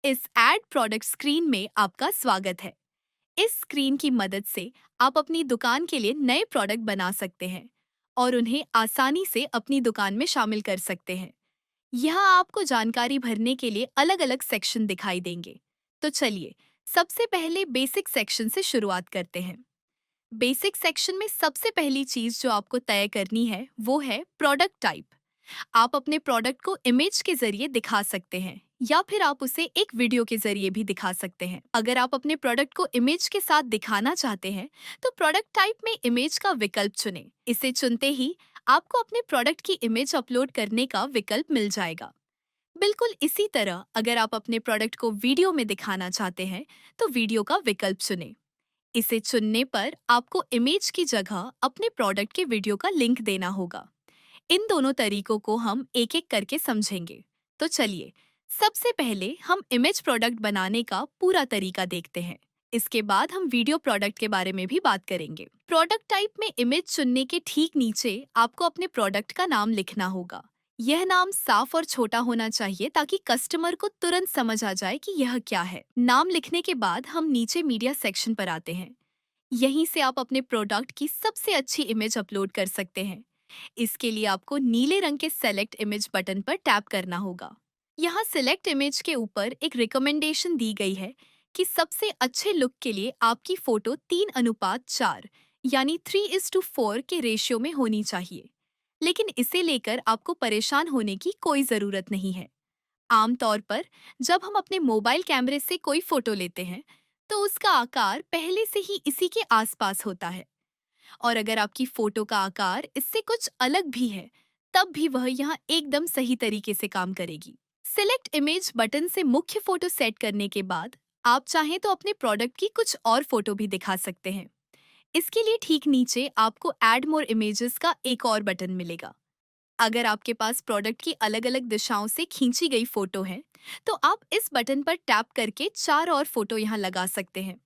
इस add product screen में आपका स्वागत है। इस स्क्रीन की मदद से आप अपनी दुकान के लिए नए प्रोडक्ट बना सकते हैं और उन्हें आसानी से अपनी दुकान में शामिल कर सकते हैं। यहाँ आपको जानकारी भरने के लिए अलग-अलग सेक्शन दिखाई देंगे। तो चलिए, सबसे पहले बेसिक सेक्शन से शुरुआत करते हैं। बेसिक सेक्शन में सबसे पहली चीज जो आपको तय करनी है, वो है प्रोडक्ट टाइप। आप अपने प्रोडक्ट को इमेज के जरिए दिखा सकते हैं या फिर आप उसे एक वीडियो के जरिए भी दिखा सकते हैं। अगर आप अपने प्रोडक्ट को इमेज के साथ दिखाना चाहते हैं तो प्रोडक्ट टाइप में इमेज का विकल्प चुनें। इसे चुनते ही आपको अपने प्रोडक्ट की इमेज अपलोड करने का विकल्प मिल जाएगा। बिल्कुल इसी तरह अगर आप अपने प्रोडक्ट को वीडियो में दिखाना चाहते हैं तो वीडियो का विकल्प चुनें। इसे चुनने पर आपको इमेज की जगह अपने प्रोडक्ट के वीडियो का लिंक देना होगा। इन दोनों तरीकों को हम एक एक करके समझेंगे। तो चलिए, सबसे पहले हम इमेज प्रोडक्ट बनाने का पूरा तरीका देखते हैं। इसके बाद हम वीडियो प्रोडक्ट के बारे में भी बात करेंगे। प्रोडक्ट टाइप में इमेज चुनने के ठीक नीचे आपको अपने प्रोडक्ट का नाम लिखना होगा। यह नाम साफ और छोटा होना चाहिए ताकि कस्टमर को तुरंत समझ आ जाए कि यह क्या है। नाम लिखने के बाद हम नीचे मीडिया सेक्शन पर आते हैं। यहीं से आप अपने प्रोडक्ट की सबसे अच्छी इमेज अपलोड कर सकते हैं। इसके लिए आपको नीले रंग के सेलेक्ट इमेज बटन पर टैप करना होगा। यहाँ सिलेक्ट इमेज के ऊपर एक रिकमेंडेशन दी गई है कि सबसे अच्छे लुक के लिए आपकी फोटो 3:4 यानी 3:4 के रेशियो में होनी चाहिए। लेकिन इसे लेकर आपको परेशान होने की कोई जरूरत नहीं है। आमतौर पर जब हम अपने मोबाइल कैमरे से कोई फोटो लेते हैं तो उसका आकार पहले से ही इसी के आसपास होता है। और अगर आपकी फोटो का आकार इससे कुछ अलग भी है, तब भी वह यहाँ एकदम सही तरीके से काम करेगी। सिलेक्ट इमेज बटन से मुख्य फोटो सेट करने के बाद आप चाहें तो अपने प्रोडक्ट की कुछ और फोटो भी दिखा सकते हैं। इसके लिए ठीक नीचे आपको ऐड मोर इमेजेस का एक और बटन मिलेगा। अगर आपके पास प्रोडक्ट की अलग-अलग दिशाओं से खींची गई फोटो है, तो आप इस बटन पर टैप करके 4 और फोटो यहाँ लगा सकते हैं।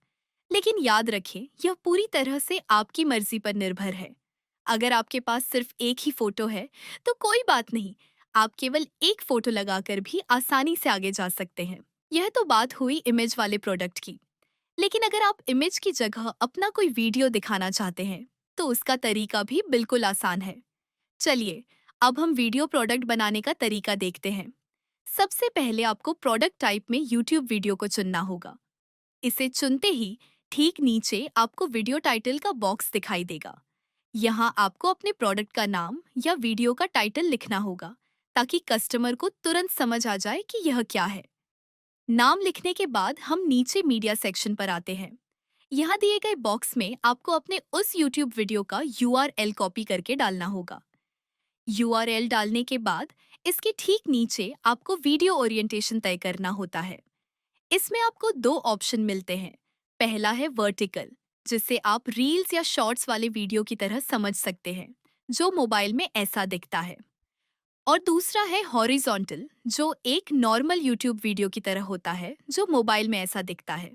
लेकिन याद रखें, यह पूरी तरह से आपकी मर्जी पर निर्भर है। अगर आपके पास सिर्फ एक ही फोटो है, तो कोई बात नहीं, आप केवल एक फोटो लगाकर भी आसानी से आगे जा सकते हैं। यह तो बात हुई इमेज वाले प्रोडक्ट की। लेकिन अगर आप इमेज की जगह अपना कोई वीडियो दिखाना चाहते हैं, तो उसका तरीका भी बिल्कुल आसान है। चलिए, अब हम वीडियो प्रोडक्ट बनाने का तरीका देखते हैं। सबसे पहले आपको प्रोडक्ट टाइप में यूट्यूब वीडियो को चुनना होगा। इसे चुनते ही ठीक नीचे आपको वीडियो टाइटल का बॉक्स दिखाई देगा। यहाँ आपको अपने प्रोडक्ट का नाम या वीडियो का टाइटल लिखना होगा ताकि कस्टमर को तुरंत समझ आ जाए कि यह क्या है। नाम लिखने के बाद हम नीचे मीडिया सेक्शन पर आते हैं। यहाँ दिए गए बॉक्स में आपको अपने उस यूट्यूब वीडियो का यूआरएल कॉपी करके डालना होगा। यूआरएल डालने के बाद इसके ठीक नीचे आपको वीडियो ओरिएंटेशन तय करना होता है। इसमें आपको दो ऑप्शन मिलते हैं। पहला है वर्टिकल, जिसे आप रील्स या शॉर्ट्स वाले वीडियो की तरह समझ सकते हैं, जो मोबाइल में ऐसा दिखता है। और दूसरा है हॉरिजॉन्टल, जो एक नॉर्मल यूट्यूब वीडियो की तरह होता है, जो मोबाइल में ऐसा दिखता है।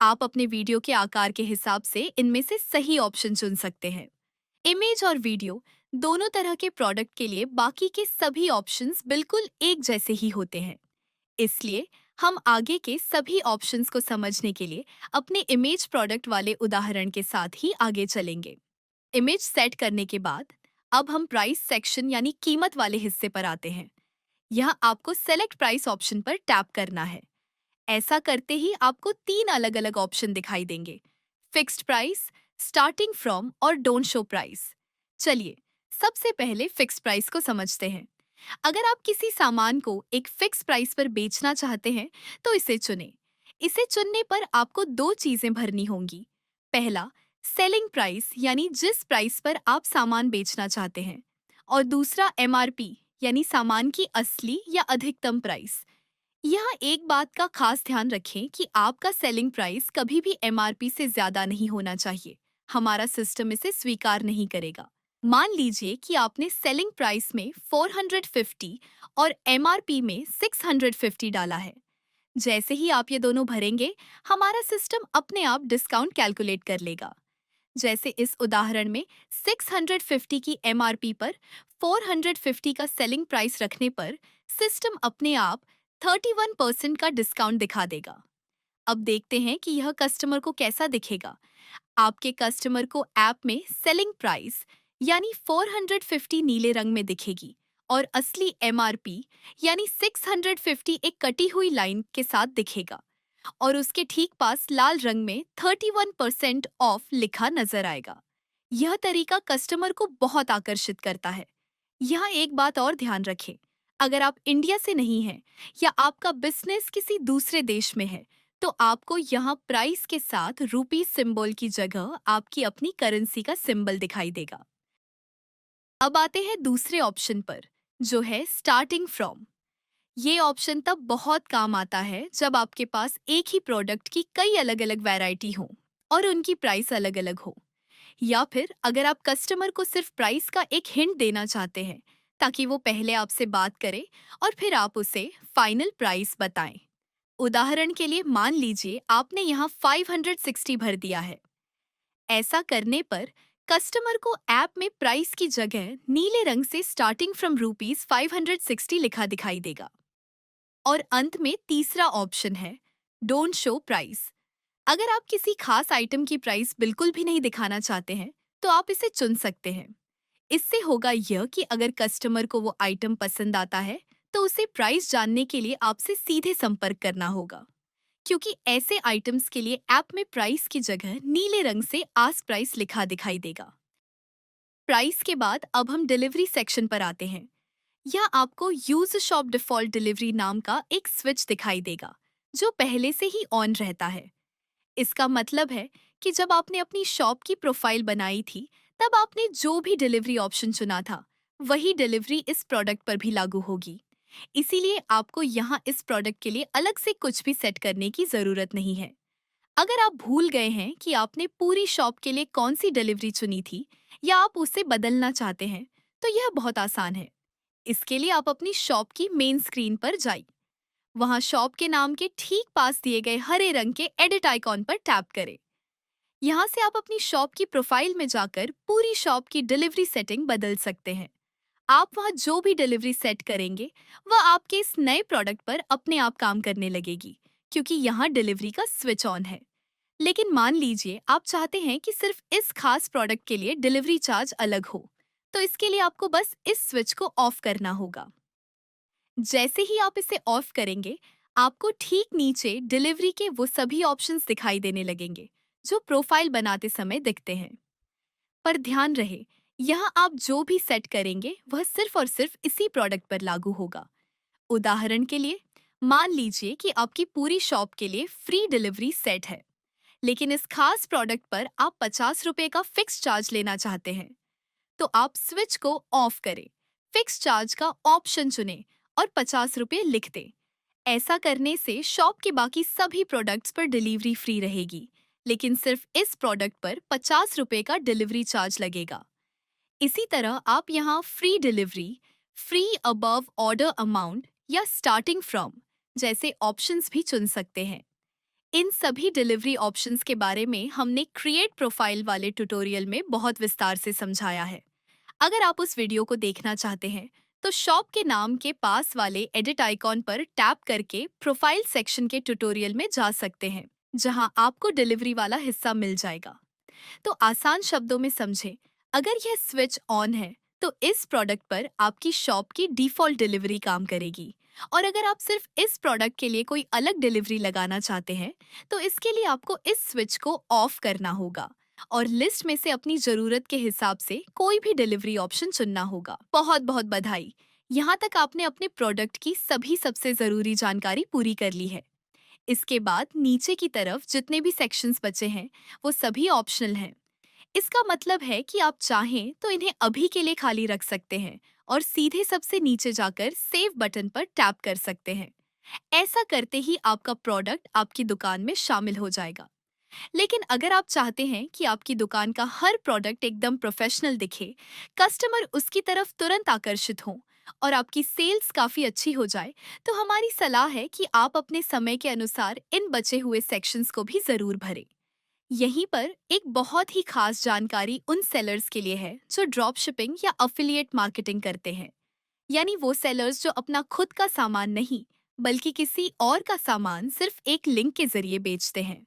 आप अपने वीडियो के आकार के हिसाब से इनमें से सही ऑप्शन चुन सकते हैं। इमेज और वीडियो दोनों तरह के प्रोडक्ट के लिए बाकी के सभी ऑप्शंस बिल्कुल एक जैसे ही होते हैं। इसलिए हम आगे के सभी ऑप्शंस को समझने के लिए अपने इमेज प्रोडक्ट वाले उदाहरण के साथ ही आगे चलेंगे। इमेज सेट करने के बाद अब हम प्राइस सेक्शन यानी कीमत वाले हिस्से पर आते हैं। यहाँ आपको सेलेक्ट प्राइस ऑप्शन पर टैप करना है। ऐसा करते ही आपको तीन अलग अलग ऑप्शन दिखाई देंगे: फिक्स्ड प्राइस, स्टार्टिंग फ्रॉम और डोंट शो प्राइस। चलिए, सबसे पहले फिक्स्ड प्राइस को समझते हैं। अगर आप किसी सामान को एक फिक्स प्राइस पर बेचना चाहते हैं तो इसे चुनें। इसे चुनने पर आपको दो चीजें भरनी होंगी। पहला, सेलिंग प्राइस यानी जिस प्राइस पर आप सामान बेचना चाहते हैं, और दूसरा एमआरपी यानी सामान की असली या अधिकतम प्राइस। यहाँ एक बात का खास ध्यान रखें कि आपका सेलिंग प्राइस कभी भी एमआरपी से ज्यादा नहीं होना चाहिए। हमारा सिस्टम इसे स्वीकार नहीं करेगा। मान लीजिए कि आपने सेलिंग प्राइस में 450 और एमआरपी में 650 डाला है। जैसे ही आप ये दोनों भरेंगे, हमारा सिस्टम अपने आप डिस्काउंट कैलकुलेट कर लेगा। जैसे इस उदाहरण में 650 की एमआरपी पर 450 का सेलिंग प्राइस रखने पर सिस्टम अपने आप 31% का डिस्काउंट दिखा देगा। अब देखते हैं कि यह कस्टमर को कैसा दिखेगा। आपके कस्टमर को ऐप में सेलिंग प्राइस यानी 450 नीले रंग में दिखेगी और असली एमआरपी यानी 650 एक कटी हुई लाइन के साथ दिखेगा और उसके ठीक पास लाल रंग में 31% ऑफ लिखा नजर आएगा। यह तरीका कस्टमर को बहुत आकर्षित करता है। यहाँ एक बात और ध्यान रखें, अगर आप इंडिया से नहीं हैं या आपका बिजनेस किसी दूसरे देश में है, तो आपको यहाँ प्राइस के साथ रूपी सिंबल की जगह आपकी अपनी करेंसी का सिंबल दिखाई देगा। अब आते हैं दूसरे ऑप्शन पर, जो है स्टार्टिंग फ्रॉम। ये ऑप्शन तब बहुत काम आता है जब आपके पास एक ही प्रोडक्ट की कई अलग अलग वैरायटी हो और उनकी प्राइस अलग अलग हो, या फिर अगर आप कस्टमर को सिर्फ प्राइस का एक हिंट देना चाहते हैं ताकि वो पहले आपसे बात करे और फिर आप उसे फाइनल प्राइस बताएं। उदाहरण के लिए मान लीजिए आपने यहाँ 560 भर दिया है। ऐसा करने पर कस्टमर को ऐप में प्राइस की जगह नीले रंग से स्टार्टिंग फ्रॉम रूपीज 560 लिखा दिखाई देगा। और अंत में तीसरा ऑप्शन है डोंट शो प्राइस। अगर आप किसी खास आइटम की प्राइस बिल्कुल भी नहीं दिखाना चाहते हैं, तो आप इसे चुन सकते हैं। इससे होगा यह कि अगर कस्टमर को वो आइटम पसंद आता है, तो उसे प्राइस जानने के लिए आपसे सीधे संपर्क करना होगा, क्योंकि ऐसे आइटम्स के लिए ऐप में प्राइस की जगह नीले रंग से आस्क प्राइस लिखा दिखाई देगा। प्राइस के बाद अब हम डिलीवरी सेक्शन पर आते हैं। यह आपको यूज शॉप डिफॉल्ट डिलीवरी नाम का एक स्विच दिखाई देगा, जो पहले से ही ऑन रहता है। इसका मतलब है कि जब आपने अपनी शॉप की प्रोफाइल बनाई थी, तब आपने जो भी डिलीवरी ऑप्शन चुना था, वही डिलीवरी इस प्रोडक्ट पर भी लागू होगी। इसीलिए आपको यहाँ इस प्रोडक्ट के लिए अलग से कुछ भी सेट करने की जरूरत नहीं है। अगर आप भूल गए हैं कि आपने पूरी शॉप के लिए कौन सी डिलीवरी चुनी थी या आप उसे बदलना चाहते हैं, तो यह बहुत आसान है। इसके लिए आप अपनी शॉप की मेन स्क्रीन पर जाइए। वहां शॉप के नाम के ठीक पास दिए गए हरे रंग के एडिट आइकॉन पर टैप करें। यहाँ से आप अपनी शॉप की प्रोफाइल में जाकर पूरी शॉप की डिलीवरी सेटिंग बदल सकते हैं। आप वहाँ जो भी डिलीवरी सेट करेंगे, वह आपके इस नए प्रोडक्ट पर अपने आप काम करने लगेगी, क्योंकि यहाँ डिलीवरी का स्विच ऑन है। लेकिन मान लीजिए आप चाहते हैं कि सिर्फ इस खास प्रोडक्ट के लिए डिलीवरी चार्ज अलग हो, तो इसके लिए आपको बस इस स्विच को ऑफ करना होगा। जैसे ही आप इसे ऑफ करेंगे, आपको ठीक नीचे डिलीवरी के वो सभी ऑप्शंस दिखाई देने लगेंगे जो प्रोफाइल बनाते समय दिखते हैं। पर ध्यान रहे, यहाँ आप जो भी सेट करेंगे वह सिर्फ और सिर्फ इसी प्रोडक्ट पर लागू होगा। उदाहरण के लिए, मान लीजिए कि आपकी पूरी शॉप के लिए फ्री डिलीवरी सेट है, लेकिन इस खास प्रोडक्ट पर आप 50 रुपए का फिक्स चार्ज लेना चाहते हैं। तो आप स्विच को ऑफ करें, फिक्स चार्ज का ऑप्शन चुनें और 50 रुपये लिख दें। ऐसा करने से शॉप के बाकी सभी प्रोडक्ट्स पर डिलीवरी फ्री रहेगी, लेकिन सिर्फ इस प्रोडक्ट पर 50 रुपये का डिलीवरी चार्ज लगेगा। इसी तरह आप यहाँ free delivery, free above order amount या स्टार्टिंग फ्रॉम जैसे ऑप्शंस भी चुन सकते हैं। इन सभी डिलीवरी ऑप्शंस के बारे में हमने क्रिएट प्रोफाइल वाले ट्यूटोरियल में बहुत विस्तार से समझाया है। अगर आप उस वीडियो को देखना चाहते हैं, तो शॉप के नाम के पास वाले एडिट आइकॉन पर टैप करके प्रोफाइल सेक्शन के ट्यूटोरियल में जा सकते हैं, जहां आपको डिलीवरी वाला हिस्सा मिल जाएगा। तो आसान शब्दों में समझें, अगर यह स्विच ऑन है, तो इस प्रोडक्ट पर आपकी शॉप की डिफॉल्ट डिलीवरी काम करेगी, और अगर आप सिर्फ इस प्रोडक्ट के लिए कोई अलग डिलीवरी लगाना चाहते हैं, तो इसके लिए आपको इस स्विच को ऑफ करना होगा और लिस्ट में से अपनी जरूरत के हिसाब से कोई भी डिलीवरी ऑप्शन चुनना होगा। बहुत बहुत बधाई! यहाँ तक आपने अपने प्रोडक्ट की सभी सबसे जरूरी जानकारी पूरी कर ली है। इसके बाद नीचे की तरफ जितने भी सेक्शंस बचे हैं, वो सभी ऑप्शनल हैं। इसका मतलब है कि आप चाहें तो इन्हें अभी के लिए खाली रख सकते हैं और सीधे सबसे नीचे जाकर सेव बटन पर टैप कर सकते हैं। ऐसा करते ही आपका प्रोडक्ट आपकी दुकान में शामिल हो जाएगा। लेकिन अगर आप चाहते हैं कि आपकी दुकान का हर प्रोडक्ट एकदम प्रोफेशनल दिखे, कस्टमर उसकी तरफ तुरंत आकर्षित हो और आपकी सेल्स काफी अच्छी हो जाए, तो हमारी सलाह है कि आप अपने समय के अनुसार इन बचे हुए सेक्शंस को भी जरूर भरें। यहीं पर एक बहुत ही खास जानकारी उन सेलर्स के लिए है जो ड्रॉप शिपिंग या अफिलिएट मार्केटिंग करते हैं, यानी वो सेलर्स जो अपना खुद का सामान नहीं, बल्कि किसी और का सामान सिर्फ एक लिंक के जरिए बेचते हैं।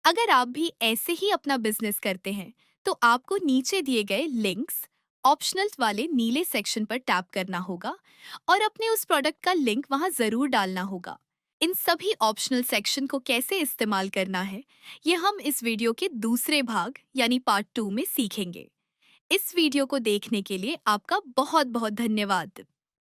अगर आप भी ऐसे ही अपना बिजनेस करते हैं, तो आपको नीचे दिए गए लिंक्स, ऑप्शनल वाले नीले सेक्शन पर टैप करना होगा और अपने उस प्रोडक्ट का लिंक वहां जरूर डालना होगा। इन सभी ऑप्शनल सेक्शन को कैसे इस्तेमाल करना है, ये हम इस वीडियो के दूसरे भाग यानी पार्ट 2 में सीखेंगे। इस वीडियो को देखने के लिए आपका बहुत बहुत धन्यवाद।